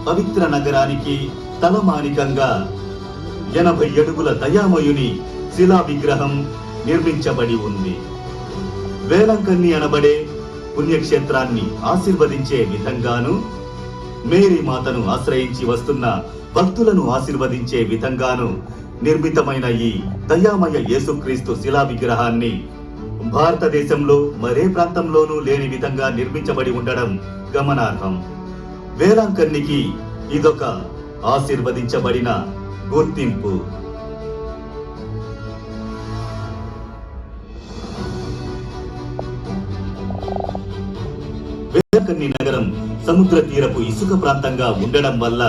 పవిత్ర నగరానికి తలమానికంగా 80 అడుగుల దయామయుని శిలా విగ్రహం నిర్మించబడి ఉంది. వేలంకన్ని అనబడే పుణ్యక్షేత్రాన్ని ఆశీర్వదించే విధంగాను, మేరీ మాతను ఆశ్రయించి వస్తున్న భక్తులను ఆశీర్వదించే విధంగాను నిర్మితమైన ఈ దయామయ యేసుక్రీస్తు శిలా విగ్రహాన్ని భారతదేశంలో మరే ప్రాంతంలోనూ లేని విధంగా నిర్మించబడి ఉండడం గమనార్హం. వేలాంకన్నికి ఇదొక ఆశీర్వదించబడిన గుర్తింపు. వేలాంకన్ని నగరం సముద్ర తీరపు ఇసుక ప్రాంతంగా ఉండడం వల్ల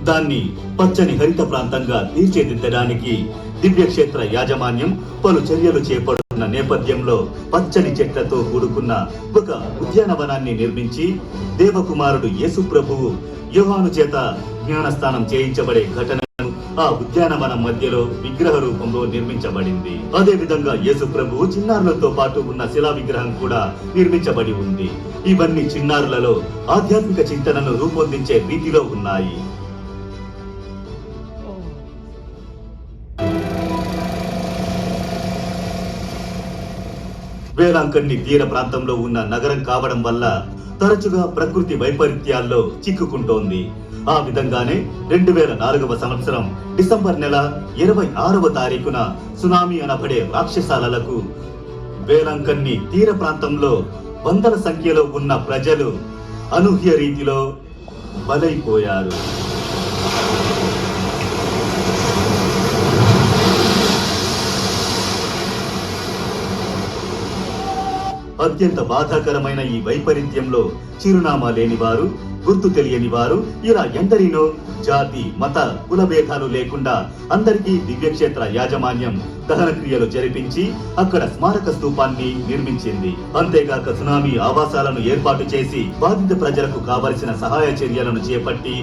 దాన్ని పచ్చని హరిత ప్రాంతంగా తీర్చిదిద్దడానికి దివ్యక్షేత్ర యాజమాన్యం పలు చర్యలు చేపడుతున్న నేపథ్యంలో పచ్చని చెట్లతో కూడుకున్న ఒక ఉద్యానవనాన్ని నిర్మించి దేవకుమారుడు యేసు ప్రభువు యోహాను చేత జ్ఞానస్నానం చేయించబడే ఘటనను ఆ ఉద్యానవనం మధ్యలో విగ్రహ రూపంలో నిర్మించబడింది. అదే విధంగా యేసు ప్రభువు చిన్నారులతో పాటు ఉన్న శిలా విగ్రహం కూడా నిర్మించబడి ఉంది. ఇవన్నీ చిన్నారులలో ఆధ్యాత్మిక చింతనను రూపొందించే రీతిలో ఉన్నాయి. వేలాంకన్ని తీర ప్రాంతంలో ఉన్న నగరం కావడం వల్ల తరచుగా ప్రకృతి వైపరీత్యాల్లో చిక్కుకుంటోంది. ఆ విధంగానే 2004వ సంవత్సరం డిసెంబర్ నెల 26వ తారీఖున సునామీ అనబడే రాక్షసాలకు వేలాంకన్ని తీర ప్రాంతంలో వందల సంఖ్యలో ఉన్న ప్రజలు అనూహ్య రీతిలో బలైపోయారు. అత్యంత బాధాకరమైన ఈ వైపరీత్యంలో చిరునామా లేని వారు, గుర్తు తెలియని వారు, ఇలా ఎందరినో జాతి, మత, కుల భేదాలు లేకుండా అందరికీ దివ్యక్షేత్ర యాజమాన్యం దహన క్రియలు జరిపించి అక్కడ స్మారక స్తూపాన్ని నిర్మించింది. అంతేగాక సునామీ ఆవాసాలను ఏర్పాటు చేసి బాధిత ప్రజలకు కావలసిన సహాయ చర్యలను చేపట్టి